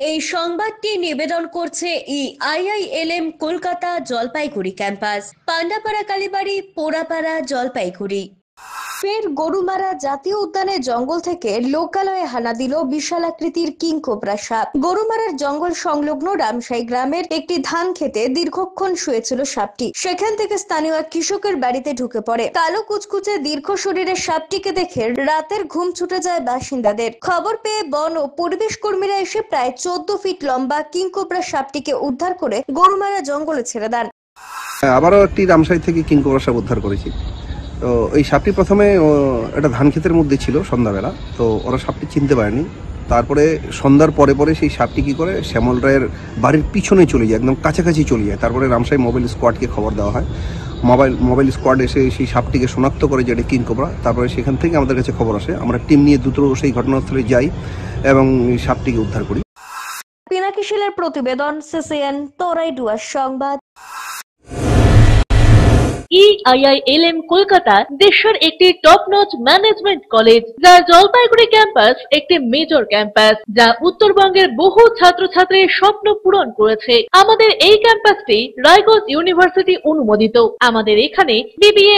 এই সংবাদটি নিবেদন করছে আইআইএলএম কলকাতা জলপাইগুড়ি ক্যাম্পাস, পান্ডাপাড়া কালীবাড়ি, পোড়াপাড়া, জলপাইগুড়ি। ফের গরুমারা জাতীয় উদ্যানের জঙ্গল থেকে লোকালয়ে হানা দিল বিশালাকৃতির কিংকোবরা সাপ। গরুমারার জঙ্গল সংলগ্ন রামসাই গ্রামের একটি ধান খেতে দীর্ঘক্ষণ শুয়েছিল সাপটি। সেখান থেকে স্থানীয় এক কৃষকের বাড়িতে ঢুকে পড়ে। কালো কুচকুচে দীর্ঘ শরীরের সাপটিকে দেখে রাতের ঘুম ছুটে যায় বাসিন্দাদের। খবর পেয়ে বন ও পরিবেশ কর্মীরা এসে প্রায় 14 ফিট লম্বা কিংকোবরা সাপটিকে উদ্ধার করে গরুমারা জঙ্গলে ছেড়ে দেন। আবারও একটি রামসাই থেকে কিংকোবরা সাপ উদ্ধার করেছি। তো এই সাপটি প্রথমে একটা ধান ক্ষেতের মধ্যে ছিল সন্ধ্যাবেলা, তো ওরা সাপটি চিনতে পারেনি। তারপরে সন্ধ্যার পরে পরে সেই সাপটি কী করে শ্যামল রায়ের বাড়ির পিছনে চলে যায়, একদম কাছাকাছি চলে যায়। তারপরে রামসাই মোবাইল স্কোয়াডকে খবর দেওয়া হয়। মোবাইল স্কোয়াড এসে সেই সাপটিকে শনাক্ত করে যে এটা কিংকোবরা। তারপরে সেখান থেকে আমাদের কাছে খবর আসে, আমরা টিম নিয়ে দ্রুত সেই ঘটনাস্থলে যাই এবং সাপটিকে উদ্ধার করি। পিনাকি শীলের প্রতিবেদন, সিসিএন তোরাইডুয়ার সংবাদ। আইআইএলএম কলকাতা দেশের একটি টপ নচ ম্যানেজমেন্ট কলেজ, যা জলপাইগুড়ি ক্যাম্পাস একটি মেজর ক্যাম্পাস, যা উত্তরবঙ্গের বহু ছাত্রছাত্রীর স্বপ্ন পূরণ করেছে। আমাদের এই ক্যাম্পাসটি রায়গঞ্জ ইউনিভার্সিটি অনুমোদিত। আমাদের এখানে BBA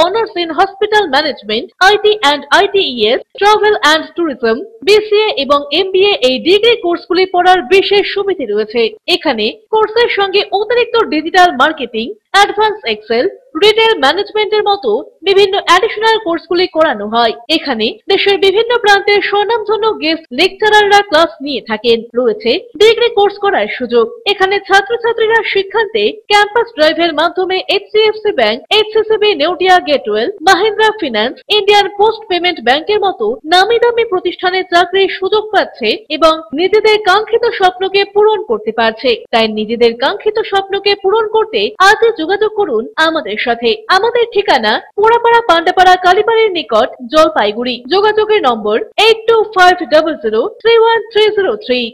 honours in hospital management, IT and ITES, travel and tourism, BCA এবং এমবিএ এই ডিগ্রি কোর্সগুলি পড়ার বিশেষ সুবিধা রয়েছে। এখানে কোর্সের সঙ্গে অতিরিক্ত digital marketing, advance Excel, retail ম্যানেজমেন্টের মতো বিভিন্ন অ্যাডিশনাল কোর্সগুলি করানো হয়। এখানে দেশের বিভিন্ন প্রান্তের স্বনামধন্য গেস্ট লেকচারাররা ক্লাস নিয়ে থাকেন। রয়েছে ডিগ্রি কোর্স করার সুযোগ। এখানে ছাত্রছাত্রীরা শিক্ষান্তে ক্যাম্পাস ড্রাইভের মাধ্যমে HDFC bank, এইচসিসিবি Neotia Getwell, Mahindra finance, Indian post payment ব্যাংকের মতো নামি দামি প্রতিষ্ঠানে চাকরির সুযোগ পাচ্ছে এবং নিজেদের কাঙ্ক্ষিত স্বপ্নকে পূরণ করতে পারছে। তাই নিজেদের কাঙ্ক্ষিত স্বপ্নকে পূরণ করতে আজই যোগাযোগ করুন আমাদের সাথে। আমাদের ঠিকানা পোড়াপাড়া পান্ডাপাড়া কালীবাড়ির নিকট, জলপাইগুড়ি। যোগাযোগের নম্বর 8250031303।